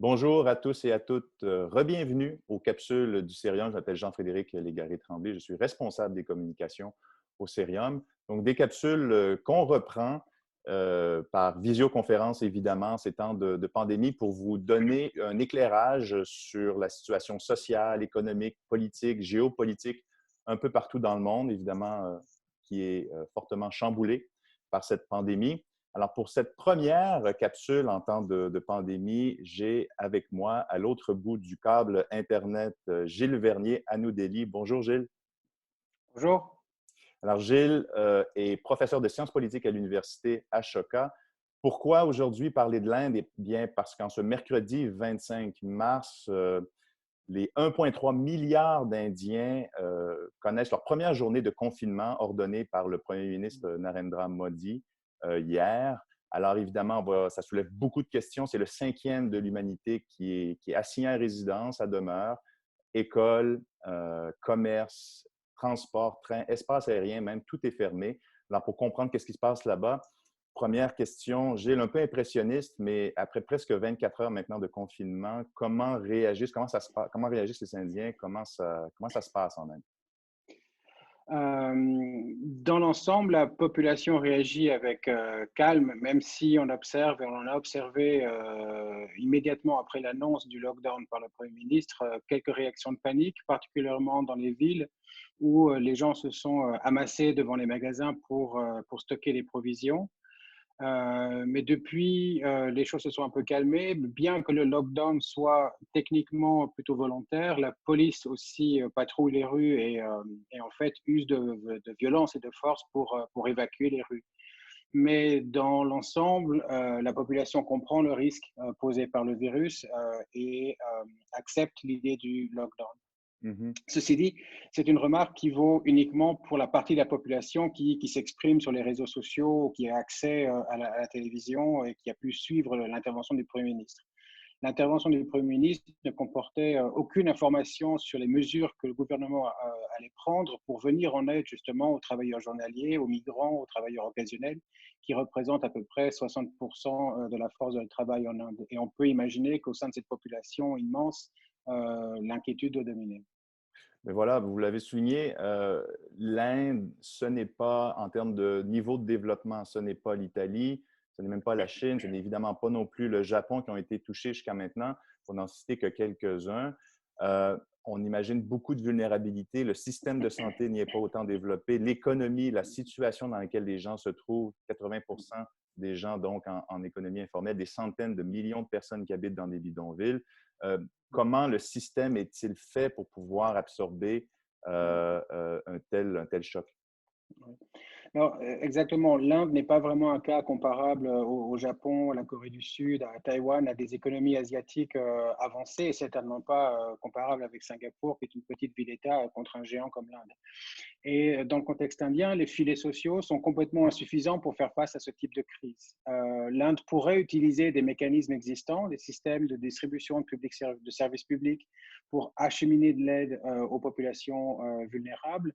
Bonjour à tous et à toutes. Rebienvenue aux capsules du Cérium. Je m'appelle Jean-Frédéric Légaré-Tremblay. Je suis responsable des communications au Cérium. Donc, des capsules qu'on reprend par visioconférence, évidemment, ces temps de pandémie, pour vous donner un éclairage sur la situation sociale, économique, politique, géopolitique, un peu partout dans le monde, évidemment, qui est fortement chamboulée par cette pandémie. Alors, pour cette première capsule en temps de pandémie, j'ai avec moi, à l'autre bout du câble Internet, Gilles Vernier à New Delhi. Bonjour, Gilles. Bonjour. Alors, Gilles est professeur de sciences politiques à l'Université Ashoka. Pourquoi aujourd'hui parler de l'Inde? Eh bien, parce qu'en ce mercredi 25 mars, les 1,3 milliard d'Indiens connaissent leur première journée de confinement ordonnée par le premier ministre Narendra Modi hier. Alors évidemment, ça soulève beaucoup de questions. C'est le cinquième de l'humanité qui est assigné à résidence, à demeure, école, commerce, transport, train, espace aérien, même, tout est fermé. Alors pour comprendre qu'est-ce qui se passe là-bas, première question, Gilles, un peu impressionniste, mais après presque 24 heures maintenant de confinement, comment réagissent, comment réagissent les Indiens? Comment ça se passe en Inde? Dans l'ensemble, la population réagit avec calme, même si on observe, et on en a observé immédiatement après l'annonce du lockdown par le Premier ministre, quelques réactions de panique, particulièrement dans les villes où les gens se sont amassés devant les magasins pour stocker les provisions. Mais depuis, les choses se sont un peu calmées. Bien que le lockdown soit techniquement plutôt volontaire, la police aussi patrouille les rues et en fait use de violence et de force pour évacuer les rues. Mais dans l'ensemble, la population comprend le risque posé par le virus et accepte l'idée du lockdown. Mhm. Ceci dit, c'est une remarque qui vaut uniquement pour la partie de la population qui s'exprime sur les réseaux sociaux, qui a accès à la télévision et qui a pu suivre l'intervention du Premier ministre. L'intervention du Premier ministre ne comportait aucune information sur les mesures que le gouvernement allait prendre pour venir en aide justement aux travailleurs journaliers, aux migrants, aux travailleurs occasionnels, qui représentent à peu près 60% de la force de travail en Inde. Et on peut imaginer qu'au sein de cette population immense, l'inquiétude doit dominer. Mais voilà, vous l'avez souligné, l'Inde, ce n'est pas, en termes de niveau de développement, ce n'est pas l'Italie, ce n'est même pas la Chine, ce n'est évidemment pas non plus le Japon qui ont été touchés jusqu'à maintenant, pour n'en citer que quelques-uns. On imagine beaucoup de vulnérabilité. Le système de santé n'y est pas autant développé. L'économie, la situation dans laquelle les gens se trouvent, 80% des gens donc en économie informelle, des centaines de millions de personnes qui habitent dans des bidonvilles. Euh, Comment le système est-il fait pour pouvoir absorber un tel choc? Non, exactement. L'Inde n'est pas vraiment un cas comparable au Japon, à la Corée du Sud, à Taïwan, à des économies asiatiques avancées, et certainement pas comparable avec Singapour, qui est une petite ville-État contre un géant comme l'Inde. Et dans le contexte indien, les filets sociaux sont complètement insuffisants pour faire face à ce type de crise. L'Inde pourrait utiliser des mécanismes existants, des systèmes de distribution de services publics pour acheminer de l'aide aux populations vulnérables.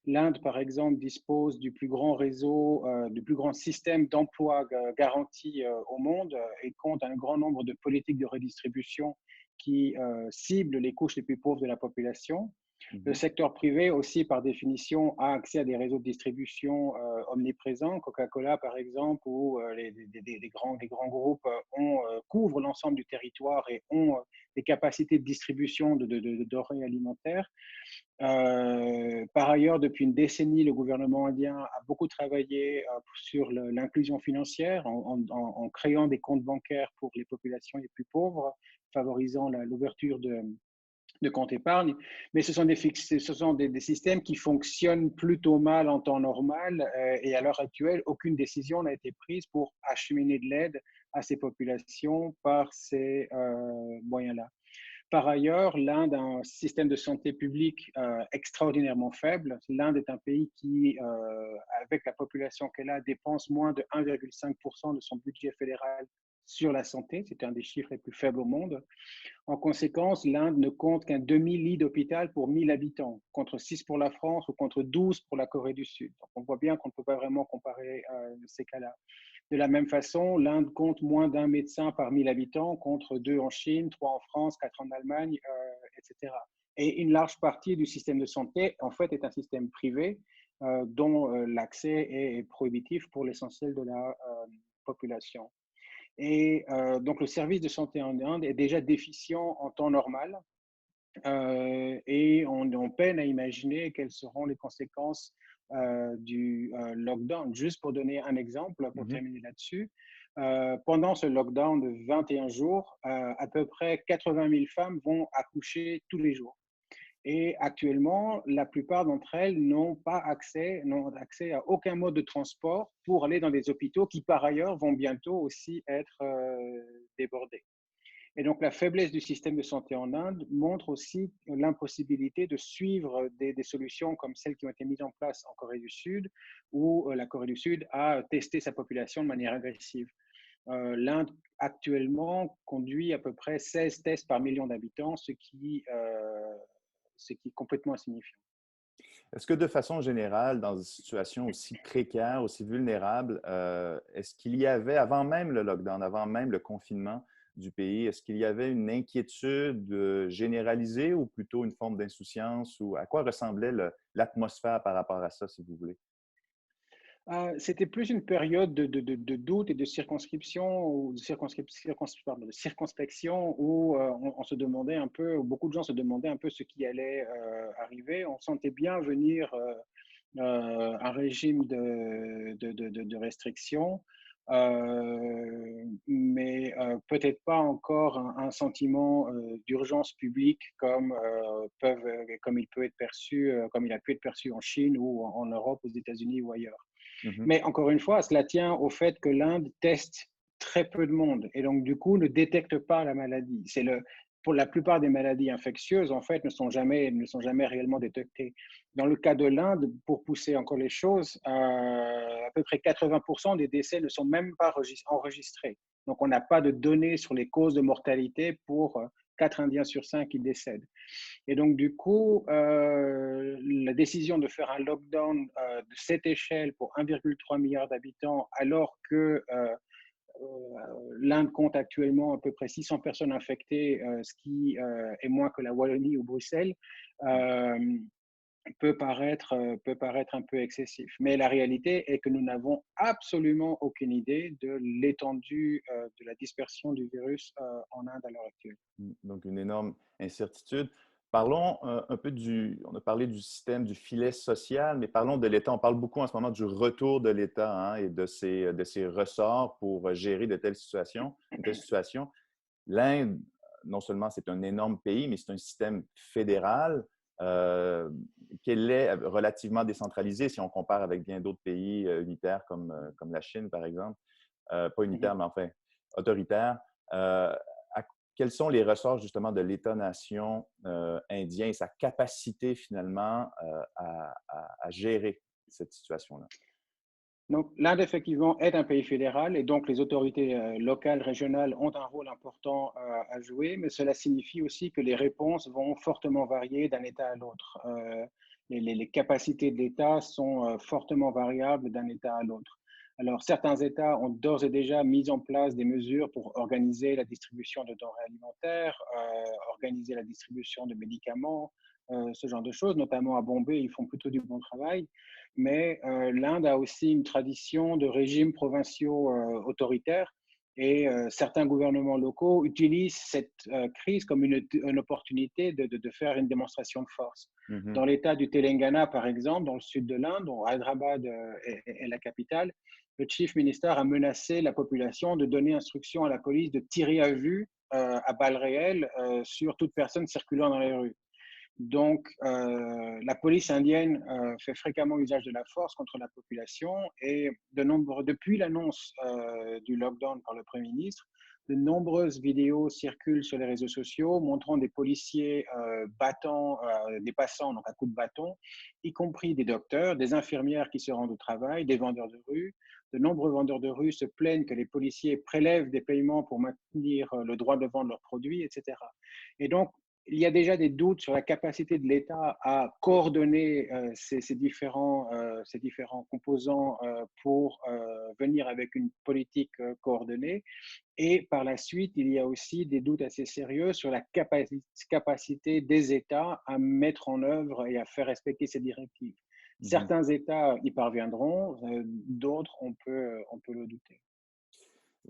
L'Inde, par exemple, dispose du plus grand réseau, du plus grand système d'emploi garanti au monde et compte un grand nombre de politiques de redistribution qui ciblent les couches les plus pauvres de la population. Le Mhm. secteur privé aussi, par définition, a accès à des réseaux de distribution omniprésents. Coca-Cola, par exemple, ou des grands groupes couvrent l'ensemble du territoire et ont des capacités de distribution de denrées alimentaires. Par ailleurs, depuis une décennie, le gouvernement indien a beaucoup travaillé sur l'inclusion financière en créant des comptes bancaires pour les populations les plus pauvres, favorisant l'ouverture de comptes épargne. Mais ce sont des systèmes qui fonctionnent plutôt mal en temps normal et à l'heure actuelle, aucune décision n'a été prise pour acheminer de l'aide à ces populations par ces moyens-là. Par ailleurs, l'Inde a un système de santé publique extraordinairement faible. L'Inde est un pays qui, avec la population qu'elle a, dépense moins de 1,5% de son budget fédéral sur la santé. C'est un des chiffres les plus faibles au monde. En conséquence, l'Inde ne compte qu'un demi-lit d'hôpital pour 1000 habitants, contre 6 pour la France ou contre 12 pour la Corée du Sud. Donc on voit bien qu'on ne peut pas vraiment comparer ces cas-là. De la même façon, l'Inde compte moins d'un médecin par 1000 habitants, contre 2 en Chine, 3 en France, 4 en Allemagne, etc. Et une large partie du système de santé, en fait, est un système privé dont l'accès est prohibitif pour l'essentiel de la population. Et donc, le service de santé en Inde est déjà déficient en temps normal et on peine à imaginer quelles seront les conséquences du lockdown. Juste pour donner un exemple, pour Mhm. terminer là-dessus, pendant ce lockdown de 21 jours, à peu près 80 000 femmes vont accoucher tous les jours. Et actuellement, la plupart d'entre elles n'ont accès à aucun mode de transport pour aller dans des hôpitaux qui, par ailleurs, vont bientôt aussi être débordés. Et donc, la faiblesse du système de santé en Inde montre aussi l'impossibilité de suivre des solutions comme celles qui ont été mises en place en Corée du Sud, où la Corée du Sud a testé sa population de manière agressive. L'Inde, actuellement, conduit à peu près 16 tests par million d'habitants, ce qui est complètement insignifiant. Est-ce que de façon générale, dans une situation aussi précaire, aussi vulnérable, est-ce qu'il y avait, avant même le lockdown, avant même le confinement du pays, est-ce qu'il y avait une inquiétude généralisée ou plutôt une forme d'insouciance ou à quoi ressemblait l'atmosphère par rapport à ça, si vous voulez? C'était plus une période de doute et de circonscription ou de circonspection où on se demandait un peu, où beaucoup de gens se demandaient un peu ce qui allait arriver. On sentait bien venir un régime de restriction, mais peut-être pas encore un sentiment d'urgence publique comme il peut être perçu, comme il a pu être perçu en Chine ou en Europe, aux États-Unis ou ailleurs. Mhm. Mais encore une fois, cela tient au fait que l'Inde teste très peu de monde et donc du coup ne détecte pas la maladie. Pour la plupart des maladies infectieuses, en fait, ne sont jamais réellement détectées. Dans le cas de l'Inde, pour pousser encore les choses, à peu près 80% des décès ne sont même pas enregistrés. Donc on n'a pas de données sur les causes de mortalité pour 4 Indiens sur 5 qui décèdent. Et donc, du coup, la décision de faire un lockdown de cette échelle pour 1,3 milliard d'habitants, alors que l'Inde compte actuellement à peu près 600 personnes infectées, ce qui est moins que la Wallonie ou Bruxelles, euh, peut paraître un peu excessif. Mais la réalité est que nous n'avons absolument aucune idée de l'étendue de la dispersion du virus en Inde à l'heure actuelle. Donc, une énorme incertitude. Parlons un peu on a parlé du système, du filet social, mais parlons de l'État. On parle beaucoup en ce moment du retour de l'État hein, et de ses ressorts pour gérer de telles situations. L'Inde, non seulement c'est un énorme pays, mais c'est un système fédéral qu'elle est relativement décentralisé si on compare avec bien d'autres pays unitaires comme la Chine, par exemple. Pas unitaire, mais enfin autoritaire. Euh, Quels sont les ressorts justement de l'État-nation indien et sa capacité finalement à gérer cette situation-là? Donc, l'Inde, effectivement, est un pays fédéral et donc les autorités locales, régionales ont un rôle important à jouer, mais cela signifie aussi que les réponses vont fortement varier d'un État à l'autre. Les capacités de l'État sont fortement variables d'un État à l'autre. Alors, certains États ont d'ores et déjà mis en place des mesures pour organiser la distribution de denrées alimentaires, organiser la distribution de médicaments, ce genre de choses, notamment à Bombay, ils font plutôt du bon travail. Mais l'Inde a aussi une tradition de régimes provinciaux autoritaires et certains gouvernements locaux utilisent cette crise comme une opportunité de faire une démonstration de force. Mhm. Dans l'État du Telangana, par exemple, dans le sud de l'Inde, dont Hyderabad est la capitale, le chief minister a menacé la population de donner instruction à la police de tirer à vue, à balles réelles, sur toute personne circulant dans les rues. Donc, la police indienne fait fréquemment usage de la force contre la population et depuis l'annonce du lockdown par le Premier ministre, de nombreuses vidéos circulent sur les réseaux sociaux montrant des policiers battant des passants, donc à coups de bâton, y compris des docteurs, des infirmières qui se rendent au travail, des vendeurs de rue. De nombreux vendeurs de rue se plaignent que les policiers prélèvent des paiements pour maintenir le droit de vendre leurs produits, etc. Et donc, il y a déjà des doutes sur la capacité de l'État à coordonner ces différents composants pour venir avec une politique coordonnée. Et par la suite, il y a aussi des doutes assez sérieux sur la capacité des États à mettre en œuvre et à faire respecter ces directives. Mhm. Certains États y parviendront, d'autres, on peut le douter.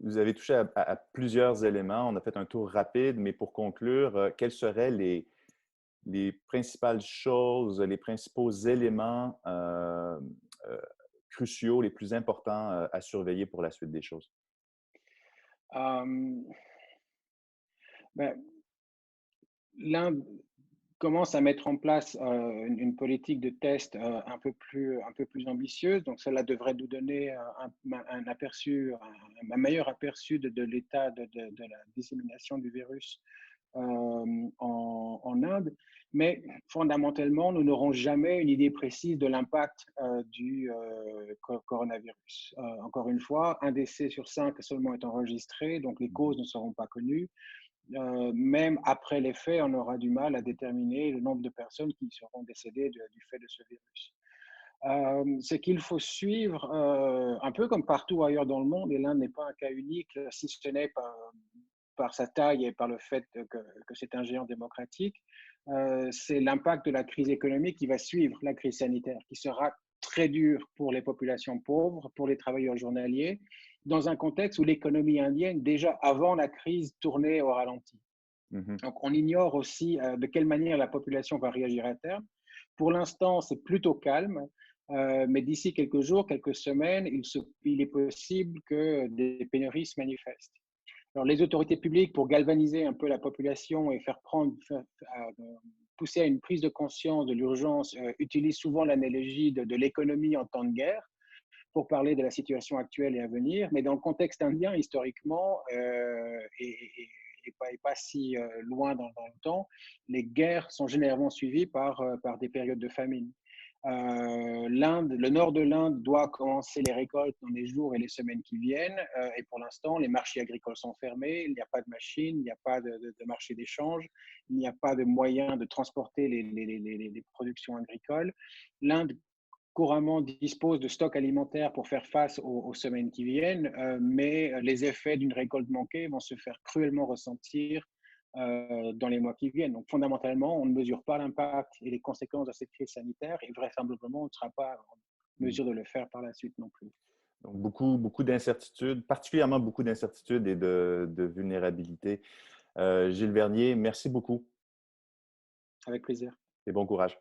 Vous avez touché à plusieurs éléments. On a fait un tour rapide, mais pour conclure, quels seraient les principales choses, les principaux éléments euh, cruciaux, les plus importants à surveiller pour la suite des choses? Euh, ben, L'Inde commence à mettre en place une politique de test un peu plus ambitieuse. Donc, cela devrait nous donner un aperçu, un meilleur aperçu de l'état de la dissémination du virus en Inde. Mais fondamentalement, nous n'aurons jamais une idée précise de l'impact du coronavirus. Encore une fois, un décès sur 5 seulement est enregistré, donc les causes ne seront pas connues. Même après les faits, on aura du mal à déterminer le nombre de personnes qui seront décédées du fait de ce virus. C'est qu'il faut suivre, un peu comme partout ailleurs dans le monde, et l'Inde n'est pas un cas unique, si ce n'est par sa taille et par le fait que c'est un géant démocratique, c'est l'impact de la crise économique qui va suivre la crise sanitaire, qui sera très dure pour les populations pauvres, pour les travailleurs journaliers, dans un contexte où l'économie indienne, déjà avant la crise, tournait au ralenti. Mhm. Donc, on ignore aussi de quelle manière la population va réagir à terme. Pour l'instant, c'est plutôt calme, mais d'ici quelques jours, quelques semaines, il est possible que des pénuries se manifestent. Alors, les autorités publiques, pour galvaniser un peu la population et pousser à une prise de conscience de l'urgence, utilisent souvent l'analogie de l'économie en temps de guerre pour parler de la situation actuelle et à venir. Mais dans le contexte indien, historiquement, et pas si loin dans le temps, les guerres sont généralement suivies par des périodes de famine. L'Inde, le nord de l'Inde doit commencer les récoltes dans les jours et les semaines qui viennent. Et pour l'instant, les marchés agricoles sont fermés. Il n'y a pas de machines, il n'y a pas de marché d'échange, il n'y a pas de moyens de transporter les productions agricoles. L'Inde couramment dispose de stocks alimentaires pour faire face aux semaines qui viennent, mais les effets d'une récolte manquée vont se faire cruellement ressentir dans les mois qui viennent. Donc fondamentalement, on ne mesure pas l'impact et les conséquences de cette crise sanitaire et vraisemblablement, on ne sera pas en Mhm. mesure de le faire par la suite non plus. Donc, beaucoup d'incertitudes, particulièrement beaucoup d'incertitudes et de vulnérabilité. Gilles Vernier, merci beaucoup Avec plaisir. et bon courage.